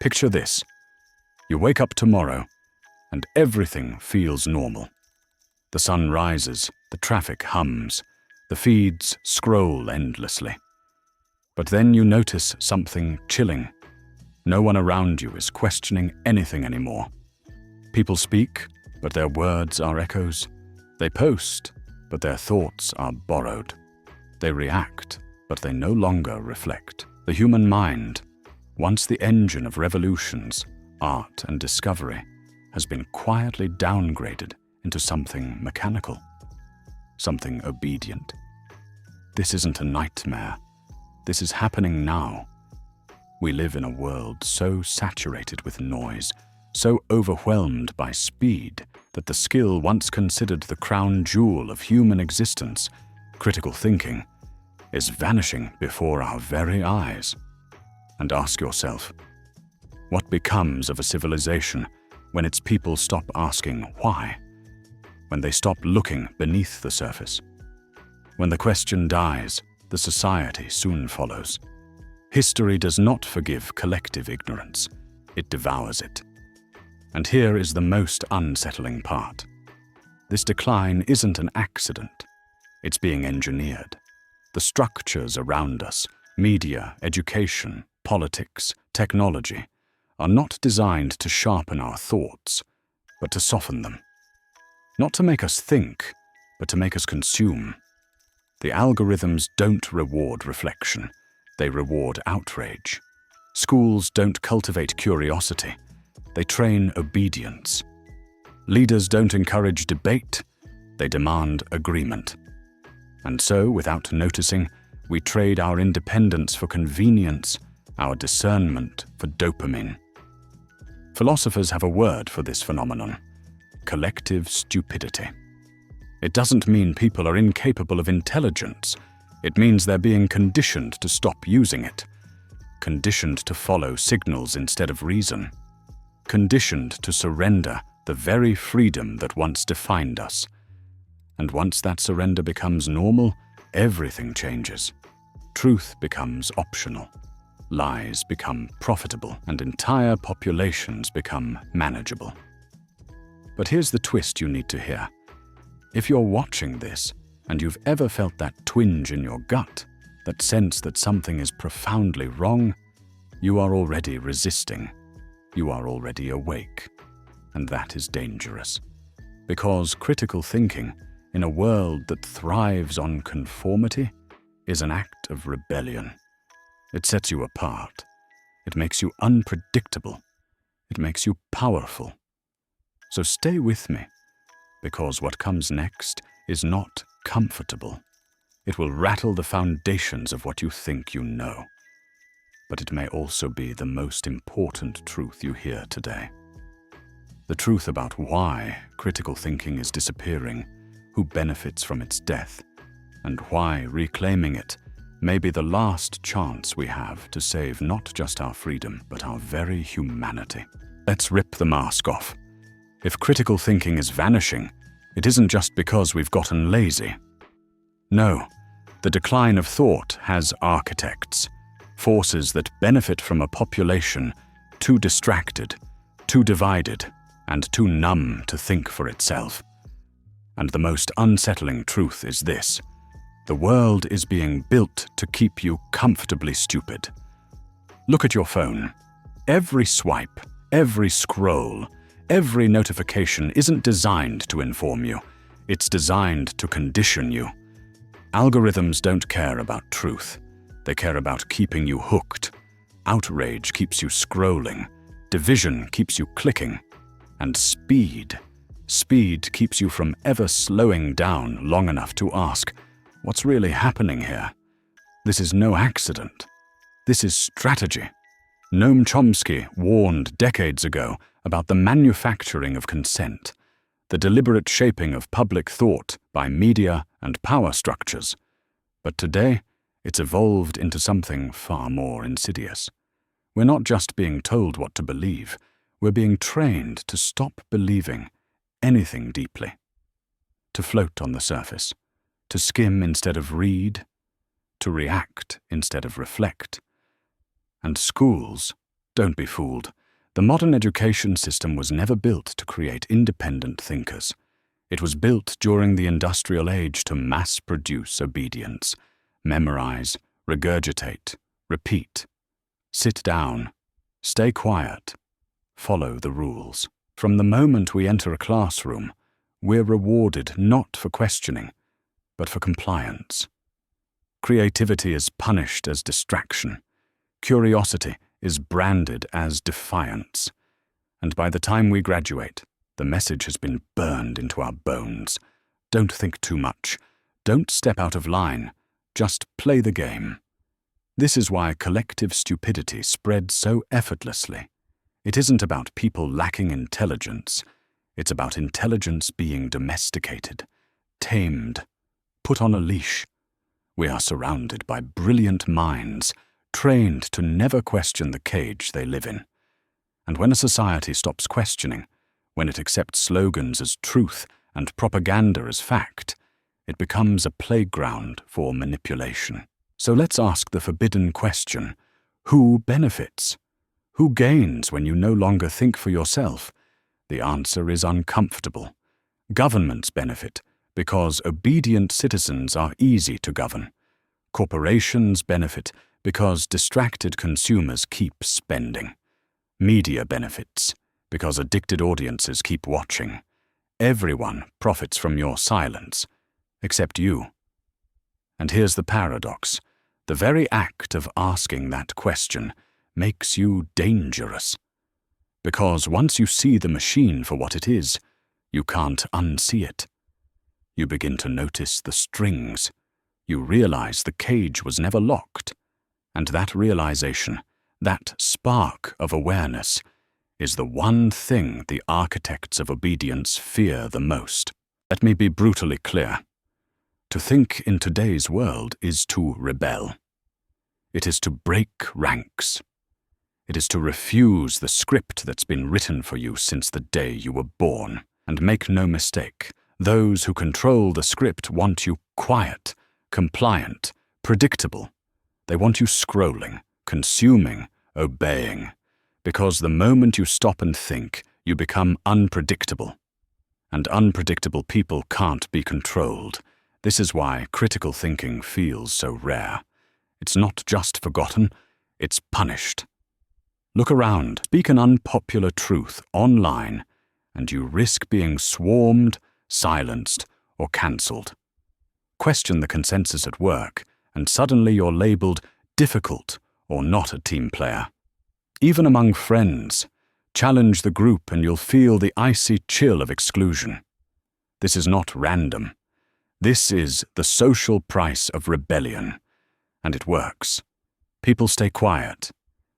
Picture this. You wake up tomorrow, and everything feels normal. The sun rises, the traffic hums, the feeds scroll endlessly. But then you notice something chilling. No one around you is questioning anything anymore. People speak, but their words are echoes. They post, but their thoughts are borrowed. They react, but they no longer reflect. The human mind, once the engine of revolutions, art and discovery, has been quietly downgraded into something mechanical, something obedient. This isn't a nightmare. This is happening now. We live in a world so saturated with noise, so overwhelmed by speed, that the skill once considered the crown jewel of human existence, critical thinking, is vanishing before our very eyes. And ask yourself, what becomes of a civilization when its people stop asking why? When they stop looking beneath the surface? When the question dies, the society soon follows. History does not forgive collective ignorance. It devours it. And here is the most unsettling part. This decline isn't an accident. It's being engineered. The structures around us, media, education, politics, technology, are not designed to sharpen our thoughts, but to soften them. Not to make us think, but to make us consume. The algorithms don't reward reflection. They reward outrage. Schools don't cultivate curiosity. They train obedience. Leaders don't encourage debate. They demand agreement. And so, without noticing, we trade our independence for convenience, our discernment for dopamine. Philosophers have a word for this phenomenon: collective stupidity. It doesn't mean people are incapable of intelligence. It means they're being conditioned to stop using it, conditioned to follow signals instead of reason, conditioned to surrender the very freedom that once defined us. And once that surrender becomes normal, everything changes. Truth becomes optional. Lies become profitable, and entire populations become manageable. But here's the twist you need to hear. If you're watching this, and you've ever felt that twinge in your gut, that sense that something is profoundly wrong, you are already resisting. You are already awake. And that is dangerous. Because critical thinking, in a world that thrives on conformity, is an act of rebellion. It sets you apart. It makes you unpredictable. It makes you powerful. So stay with me, because what comes next is not comfortable. It will rattle the foundations of what you think you know. But it may also be the most important truth you hear today. The truth about why critical thinking is disappearing, who benefits from its death, and why reclaiming it may be the last chance we have to save not just our freedom, but our very humanity. Let's rip the mask off. If critical thinking is vanishing, it isn't just because we've gotten lazy. No, the decline of thought has architects, forces that benefit from a population too distracted, too divided, and too numb to think for itself. And the most unsettling truth is this: the world is being built to keep you comfortably stupid. Look at your phone. Every swipe, every scroll, every notification isn't designed to inform you. It's designed to condition you. Algorithms don't care about truth. They care about keeping you hooked. Outrage keeps you scrolling. Division keeps you clicking. And speed keeps you from ever slowing down long enough to ask, what's really happening here? This is no accident. This is strategy. Noam Chomsky warned decades ago about the manufacturing of consent, the deliberate shaping of public thought by media and power structures. But today, it's evolved into something far more insidious. We're not just being told what to believe, we're being trained to stop believing anything deeply, to float on the surface, to skim instead of read, to react instead of reflect. And schools, Don't be fooled. The modern education system was never built to create independent thinkers. It was built during the industrial age to mass-produce obedience. Memorize, regurgitate, repeat. Sit down. Stay quiet. Follow the rules. From the moment we enter a classroom, we're rewarded not for questioning, but for compliance. Creativity is punished as distraction. Curiosity is branded as defiance. And by the time we graduate, the message has been burned into our bones. Don't think too much. Don't step out of line. Just play the game. This is why collective stupidity spreads so effortlessly. It isn't about people lacking intelligence. It's about intelligence being domesticated, tamed, put on a leash. We are surrounded by brilliant minds, trained to never question the cage they live in. And when a society stops questioning, when it accepts slogans as truth and propaganda as fact, it becomes a playground for manipulation. So let's ask the forbidden question: who benefits? Who gains when you no longer think for yourself? The answer is uncomfortable. Governments benefit because obedient citizens are easy to govern. Corporations benefit because distracted consumers keep spending. Media benefits because addicted audiences keep watching. Everyone profits from your silence, except you. And here's the paradox. The very act of asking that question makes you dangerous. Because once you see the machine for what it is, you can't unsee it. You begin to notice the strings. You realize the cage was never locked. And that realization, that spark of awareness, is the one thing the architects of obedience fear the most. Let me be brutally clear. To think in today's world is to rebel. It is to break ranks. It is to refuse the script that's been written for you since the day you were born. And make no mistake, those who control the script want you quiet, compliant, predictable. They want you scrolling, consuming, obeying. Because the moment you stop and think, you become unpredictable. And unpredictable people can't be controlled. This is why critical thinking feels so rare. It's not just forgotten, it's punished. Look around, speak an unpopular truth online, and you risk being swarmed, silenced, or cancelled. Question the consensus at work, and suddenly you're labelled difficult or not a team player. Even among friends, challenge the group and you'll feel the icy chill of exclusion. This is not random. This is the social price of rebellion. And it works. People stay quiet.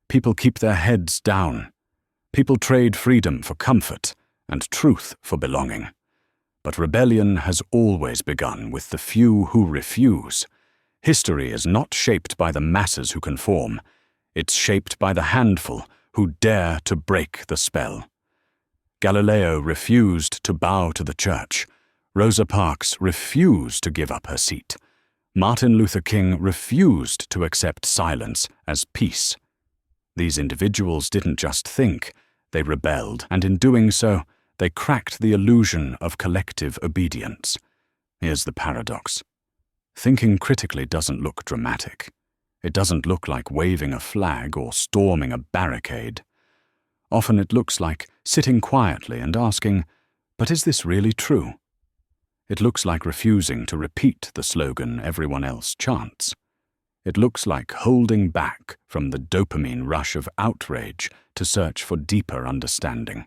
People keep their heads down. People trade freedom for comfort and truth for belonging. But rebellion has always begun with the few who refuse. History is not shaped by the masses who conform. It's shaped by the handful who dare to break the spell. Galileo refused to bow to the church. Rosa Parks refused to give up her seat. Martin Luther King refused to accept silence as peace. These individuals didn't just think, they rebelled, and in doing so, they cracked the illusion of collective obedience. Here's the paradox. Thinking critically doesn't look dramatic. It doesn't look like waving a flag or storming a barricade. Often it looks like sitting quietly and asking, but is this really true? It looks like refusing to repeat the slogan everyone else chants. It looks like holding back from the dopamine rush of outrage to search for deeper understanding.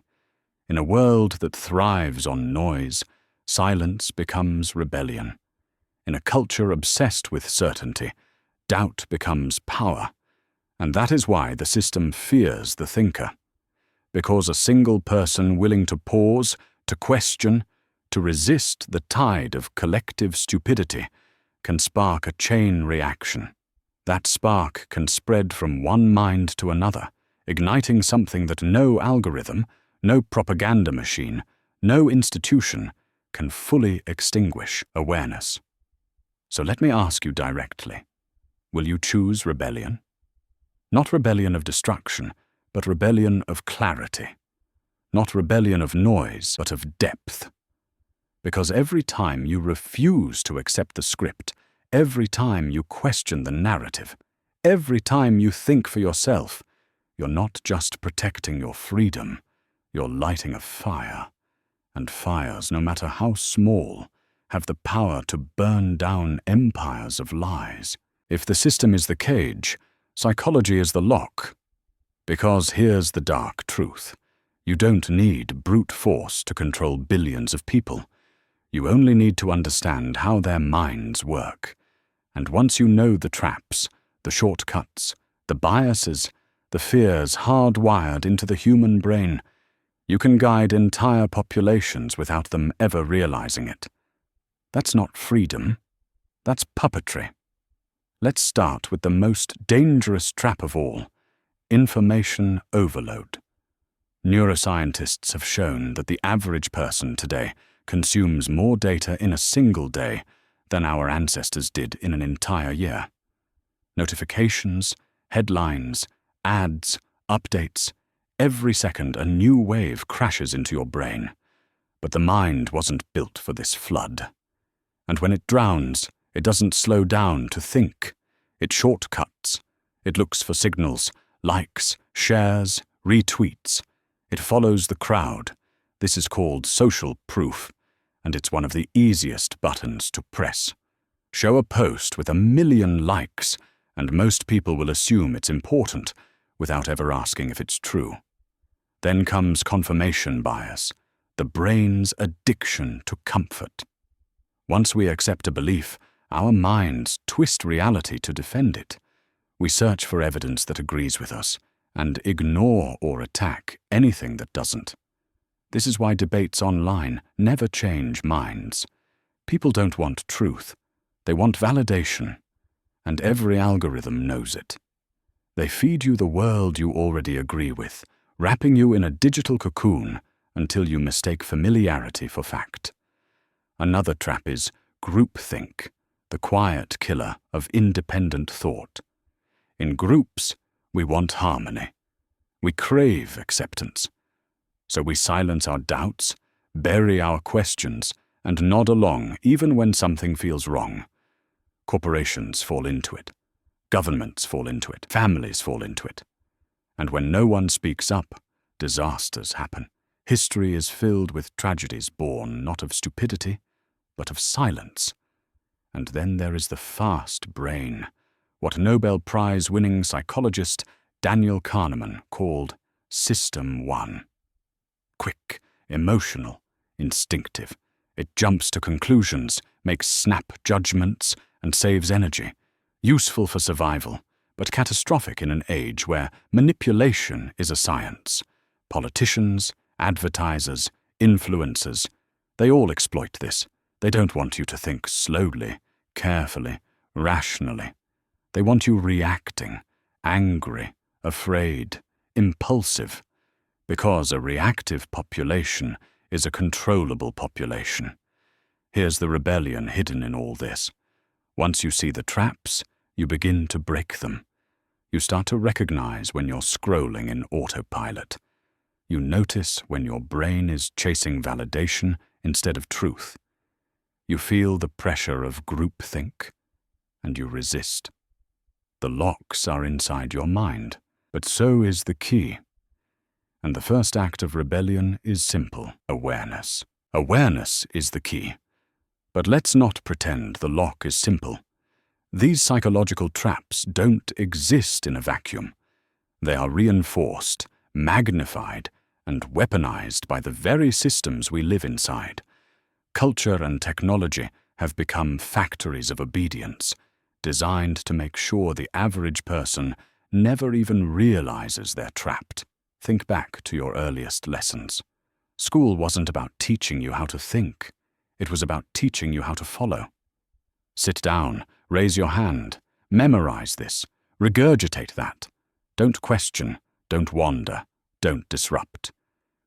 In a world that thrives on noise, silence becomes rebellion. In a culture obsessed with certainty, doubt becomes power. And that is why the system fears the thinker. Because a single person willing to pause, to question, to resist the tide of collective stupidity can spark a chain reaction. That spark can spread from one mind to another, igniting something that no algorithm, no propaganda machine, no institution can fully extinguish: awareness. So let me ask you directly, will you choose rebellion? Not rebellion of destruction, but rebellion of clarity. Not rebellion of noise, but of depth. Because every time you refuse to accept the script, every time you question the narrative, every time you think for yourself, you're not just protecting your freedom, you're lighting a fire. And fires, no matter how small, have the power to burn down empires of lies. If the system is the cage, psychology is the lock. Because here's the dark truth. You don't need brute force to control billions of people. You only need to understand how their minds work. And once you know the traps, the shortcuts, the biases, the fears hardwired into the human brain, you can guide entire populations without them ever realizing it. That's not freedom. That's puppetry. Let's start with the most dangerous trap of all: information overload. Neuroscientists have shown that the average person today consumes more data in a single day than our ancestors did in an entire year. Notifications, headlines, ads, updates. Every second a new wave crashes into your brain. But the mind wasn't built for this flood. And when it drowns, it doesn't slow down to think. It shortcuts. It looks for signals, likes, shares, retweets. It follows the crowd. This is called social proof, and it's one of the easiest buttons to press. Show a post with 1 million likes, and most people will assume it's important without ever asking if it's true. Then comes confirmation bias, the brain's addiction to comfort. Once we accept a belief, our minds twist reality to defend it. We search for evidence that agrees with us and ignore or attack anything that doesn't. This is why debates online never change minds. People don't want truth. They want validation. And every algorithm knows it. They feed you the world you already agree with, wrapping you in a digital cocoon until you mistake familiarity for fact. Another trap is groupthink, the quiet killer of independent thought. In groups, we want harmony. We crave acceptance. So we silence our doubts, bury our questions, and nod along even when something feels wrong. Corporations fall into it. Governments fall into it. Families fall into it. And when no one speaks up, disasters happen. History is filled with tragedies born not of stupidity, but of silence. And then there is the fast brain, what Nobel Prize-winning psychologist Daniel Kahneman called System 1. Quick, emotional, instinctive. It jumps to conclusions, makes snap judgments, and saves energy. Useful for survival, but catastrophic in an age where manipulation is a science. Politicians, advertisers, influencers, they all exploit this. They don't want you to think slowly, carefully, rationally. They want you reacting, angry, afraid, impulsive, because a reactive population is a controllable population. Here's the rebellion hidden in all this. Once you see the traps, you begin to break them. You start to recognize when you're scrolling in autopilot. You notice when your brain is chasing validation instead of truth. You feel the pressure of groupthink, and you resist. The locks are inside your mind, but so is the key. And the first act of rebellion is simple: awareness. Awareness is the key. But let's not pretend the lock is simple. These psychological traps don't exist in a vacuum. They are reinforced, magnified, and weaponized by the very systems we live inside. Culture and technology have become factories of obedience, designed to make sure the average person never even realizes they're trapped. Think back to your earliest lessons. School wasn't about teaching you how to think. It was about teaching you how to follow. Sit down, raise your hand, memorize this, regurgitate that. Don't question, don't wander, don't disrupt.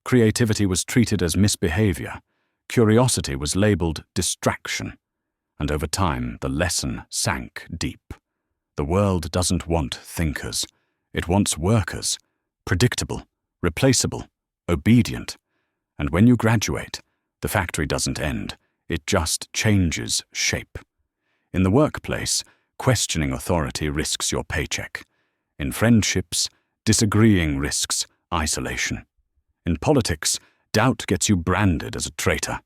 Creativity was treated as misbehavior. Curiosity was labeled distraction. And over time, the lesson sank deep. The world doesn't want thinkers. It wants workers. predictable, replaceable, obedient. And when you graduate, the factory doesn't end, it just changes shape. In the workplace, questioning authority risks your paycheck. In friendships, disagreeing risks isolation. In politics, doubt gets you branded as a traitor.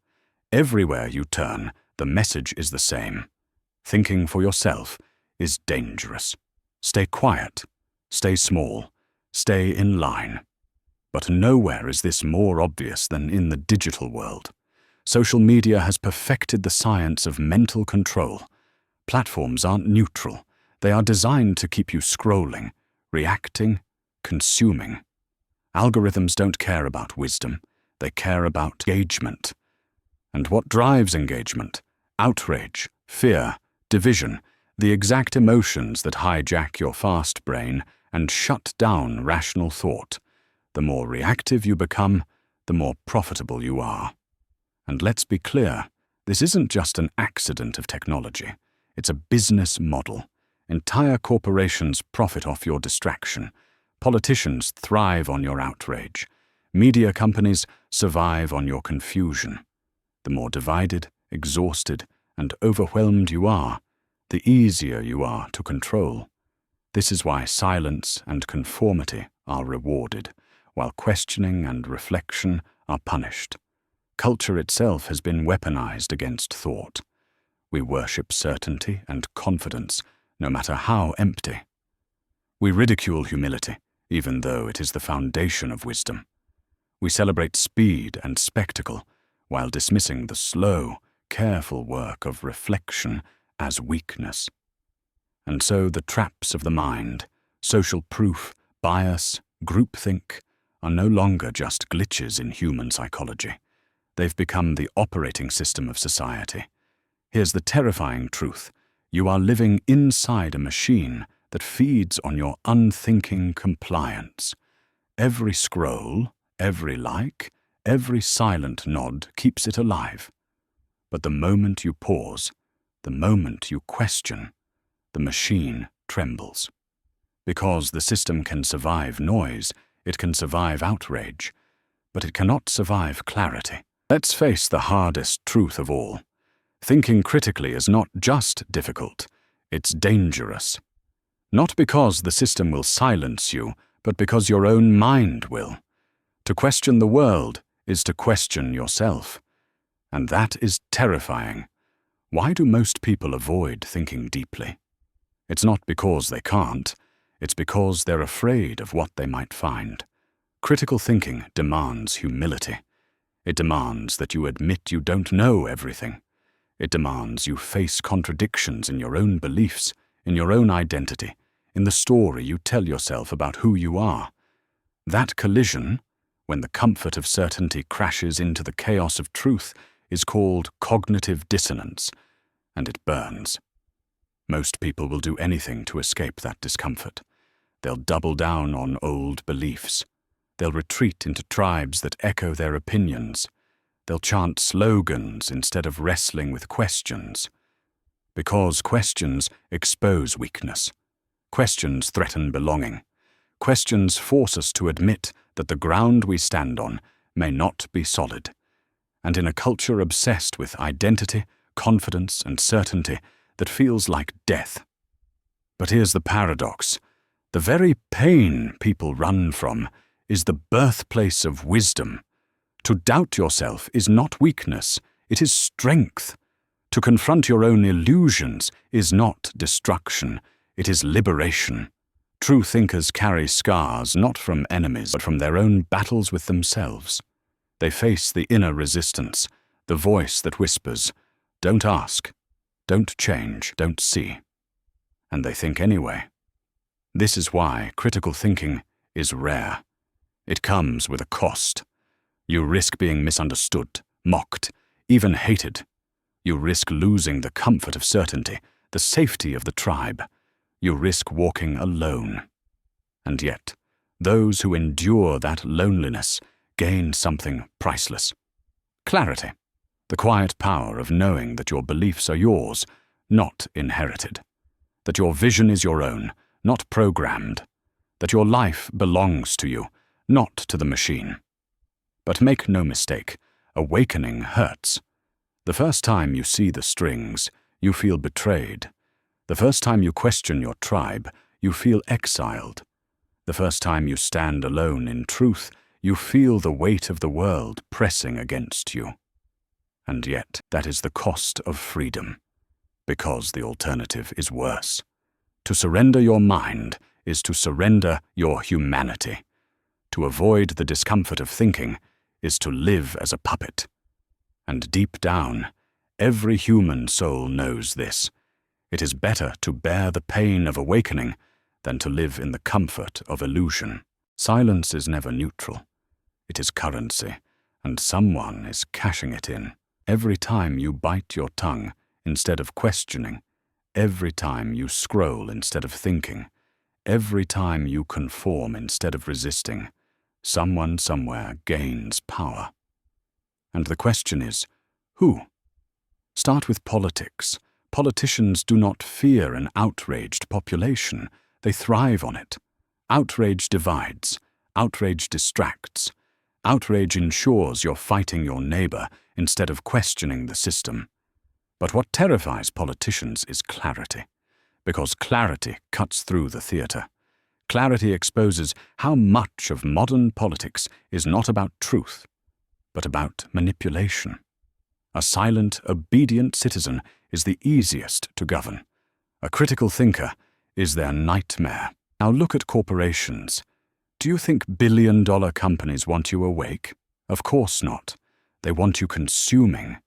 Everywhere you turn, the message is the same. Thinking for yourself is dangerous. Stay quiet, stay small, stay in line. But nowhere is this more obvious than in the digital world. Social media has perfected the science of mental control. Platforms aren't neutral. They are designed to keep you scrolling, reacting, consuming. Algorithms don't care about wisdom. They care about engagement. And what drives engagement? Outrage, fear, division, the exact emotions that hijack your fast brain and shut down rational thought. The more reactive you become, the more profitable you are. And let's be clear, this isn't just an accident of technology. It's a business model. Entire corporations profit off your distraction. Politicians thrive on your outrage. Media companies survive on your confusion. The more divided, exhausted, and overwhelmed you are, the easier you are to control. This is why silence and conformity are rewarded, while questioning and reflection are punished. Culture itself has been weaponized against thought. We worship certainty and confidence, no matter how empty. We ridicule humility, even though it is the foundation of wisdom. We celebrate speed and spectacle, while dismissing the slow, careful work of reflection as weakness. And so the traps of the mind, social proof, bias, groupthink, are no longer just glitches in human psychology. They've become the operating system of society. Here's the terrifying truth. You are living inside a machine that feeds on your unthinking compliance. Every scroll, every like, every silent nod keeps it alive. But the moment you pause, the moment you question, the machine trembles. Because the system can survive noise, it can survive outrage, but it cannot survive clarity. Let's face the hardest truth of all. Thinking critically is not just difficult, it's dangerous. Not because the system will silence you, but because your own mind will. To question the world is to question yourself. And that is terrifying. Why do most people avoid thinking deeply? It's not because they can't, it's because they're afraid of what they might find. Critical thinking demands humility. It demands that you admit you don't know everything. It demands you face contradictions in your own beliefs, in your own identity, in the story you tell yourself about who you are. That collision, when the comfort of certainty crashes into the chaos of truth, is called cognitive dissonance, and it burns. Most people will do anything to escape that discomfort. They'll double down on old beliefs. They'll retreat into tribes that echo their opinions. They'll chant slogans instead of wrestling with questions. Because questions expose weakness. Questions threaten belonging. Questions force us to admit that the ground we stand on may not be solid. And in a culture obsessed with identity, confidence, and certainty that feels like death. But here's the paradox. The very pain people run from is the birthplace of wisdom. To doubt yourself is not weakness, it is strength. To confront your own illusions is not destruction, it is liberation. True thinkers carry scars not from enemies, but from their own battles with themselves. They face the inner resistance, the voice that whispers, "Don't ask, don't change, don't see." And they think anyway. This is why critical thinking is rare. It comes with a cost. You risk being misunderstood, mocked, even hated. You risk losing the comfort of certainty, the safety of the tribe. You risk walking alone. And yet, those who endure that loneliness gain something priceless. Clarity, the quiet power of knowing that your beliefs are yours, not inherited. That your vision is your own, not programmed. that your life belongs to you, not to the machine. But make no mistake, awakening hurts. The first time you see the strings, you feel betrayed. The first time you question your tribe, you feel exiled. The first time you stand alone in truth, you feel the weight of the world pressing against you. And yet, that is the cost of freedom, because the alternative is worse. To surrender your mind is to surrender your humanity. To avoid the discomfort of thinking is to live as a puppet. And deep down, every human soul knows this. It is better to bear the pain of awakening than to live in the comfort of illusion. Silence is never neutral. It is currency, and someone is cashing it in. Every time you bite your tongue instead of questioning, every time you scroll instead of thinking, every time you conform instead of resisting, someone somewhere gains power. And the question is, who? Start with politics. Politicians do not fear an outraged population. They thrive on it. Outrage divides. Outrage distracts. Outrage ensures you're fighting your neighbor instead of questioning the system. But what terrifies politicians is clarity, because clarity cuts through the theater. Clarity exposes how much of modern politics is not about truth, but about manipulation. A silent, obedient citizen is the easiest to govern. A critical thinker is their nightmare. Now look at corporations. Do you think billion-dollar companies want you awake? Of course not. They want you consuming.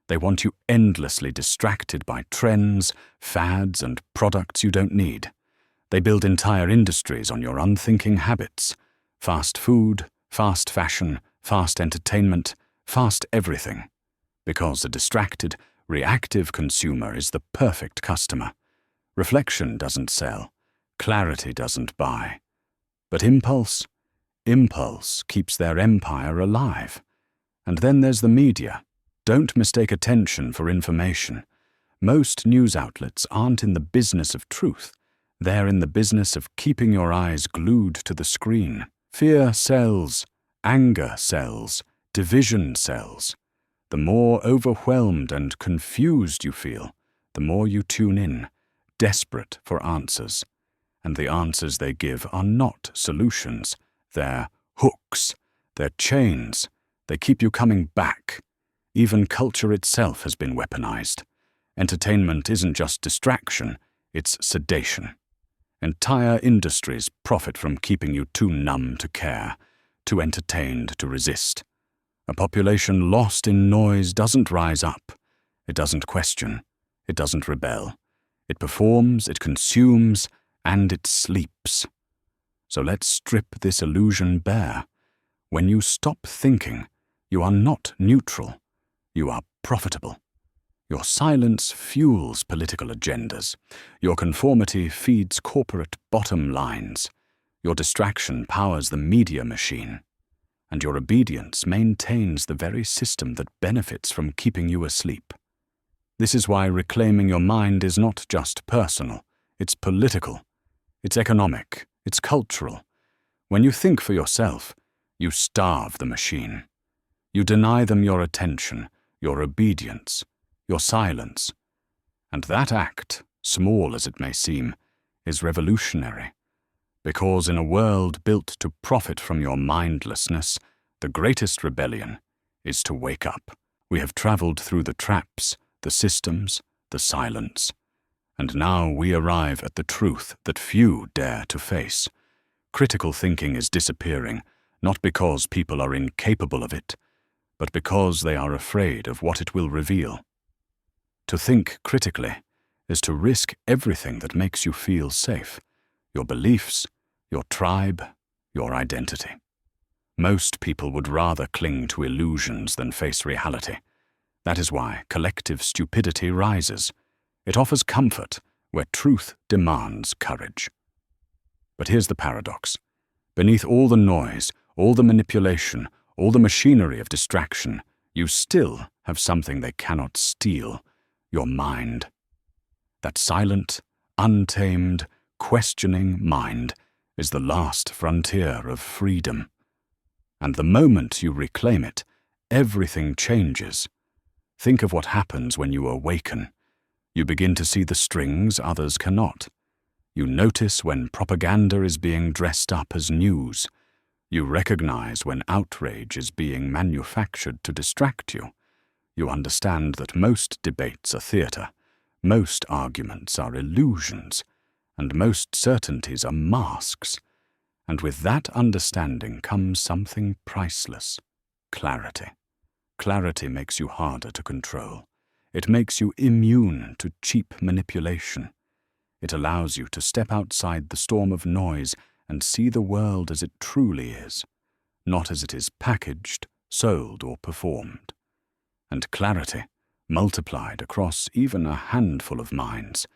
They want you endlessly distracted by trends, fads, and products you don't need. They build entire industries on your unthinking habits. Fast food, fast fashion, fast entertainment, fast everything. Because a distracted, reactive consumer is the perfect customer. Reflection doesn't sell. Clarity doesn't buy. But impulse keeps their empire alive. And then there's the media. Don't mistake attention for information. Most news outlets aren't in the business of truth. They're in the business of keeping your eyes glued to the screen. Fear sells. Anger sells. Division sells. The more overwhelmed and confused you feel, the more you tune in, desperate for answers. And the answers they give are not solutions. They're hooks. They're chains. They keep you coming back. Even culture itself has been weaponized. Entertainment isn't just distraction, it's sedation. Entire industries profit from keeping you too numb to care, too entertained to resist. A population lost in noise doesn't rise up. It doesn't question. It doesn't rebel. It performs, it consumes, and it sleeps. So let's strip this illusion bare. When you stop thinking, you are not neutral. You are profitable. Your silence fuels political agendas. Your conformity feeds corporate bottom lines. Your distraction powers the media machine. And your obedience maintains the very system that benefits from keeping you asleep. This is why reclaiming your mind is not just personal. It's political. It's economic. It's cultural. When you think for yourself, you starve the machine. You deny them your attention, your obedience, your silence. And that act, small as it may seem, is revolutionary. Because in a world built to profit from your mindlessness, the greatest rebellion is to wake up. We have traveled through the traps, the systems, the silence. And now we arrive at the truth that few dare to face. Critical thinking is disappearing, not because people are incapable of it, but because they are afraid of what it will reveal. To think critically is to risk everything that makes you feel safe, your beliefs, your tribe, your identity. Most people would rather cling to illusions than face reality. That is why collective stupidity rises. It offers comfort where truth demands courage. But here's the paradox. Beneath all the noise, all the manipulation, all the machinery of distraction, you still have something they cannot steal, your mind. That silent, untamed, questioning mind is the last frontier of freedom. And the moment you reclaim it, everything changes. Think of what happens when you awaken. You begin to see the strings others cannot. You notice when propaganda is being dressed up as news. You recognize when outrage is being manufactured to distract you. You understand that most debates are theater, most arguments are illusions, and most certainties are masks. And with that understanding comes something priceless: clarity. Clarity makes you harder to control. It makes you immune to cheap manipulation. It allows you to step outside the storm of noise and see the world as it truly is, not as it is packaged, sold, or performed. And clarity, multiplied across even a handful of minds,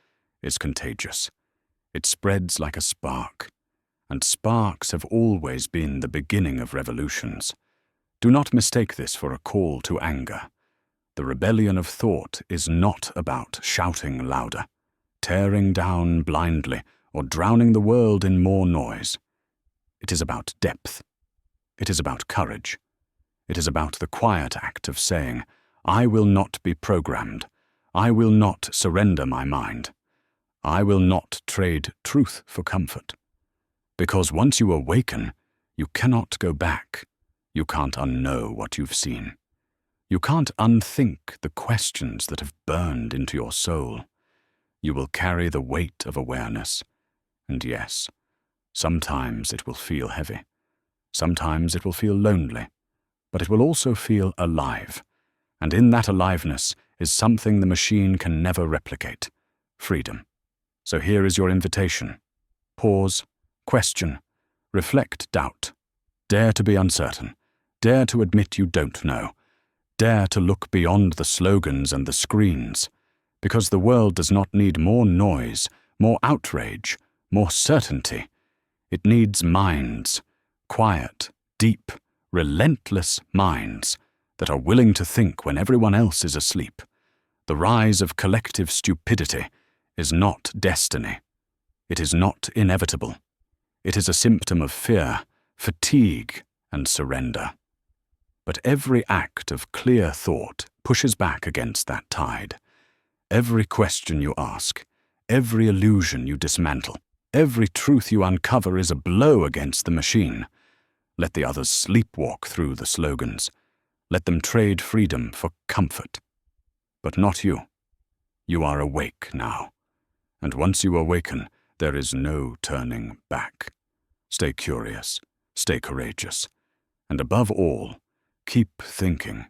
is contagious. It spreads like a spark, and sparks have always been the beginning of revolutions. Do not mistake this for a call to anger. The rebellion of thought is not about shouting louder, tearing down blindly, or drowning the world in more noise. It is about depth. It is about courage. It is about the quiet act of saying, "I will not be programmed. I will not surrender my mind. I will not trade truth for comfort." Because once you awaken, you cannot go back. You can't unknow what you've seen. You can't unthink the questions that have burned into your soul. You will carry the weight of awareness. And yes, sometimes it will feel heavy. Sometimes it will feel lonely. But it will also feel alive. And in that aliveness is something the machine can never replicate: freedom. So here is your invitation. Pause, question, reflect doubt. Dare to be uncertain. Dare to admit you don't know. Dare to look beyond the slogans and the screens. Because the world does not need more noise, more outrage, more certainty. It needs minds, quiet, deep, relentless minds that are willing to think when everyone else is asleep. The rise of collective stupidity is not destiny. It is not inevitable. It is a symptom of fear, fatigue, and surrender. But every act of clear thought pushes back against that tide. Every question you ask, every illusion you dismantle, every truth you uncover is a blow against the machine. Let the others sleepwalk through the slogans. Let them trade freedom for comfort. But not you. You are awake now. And once you awaken, there is no turning back. Stay curious, stay courageous, and above all, keep thinking.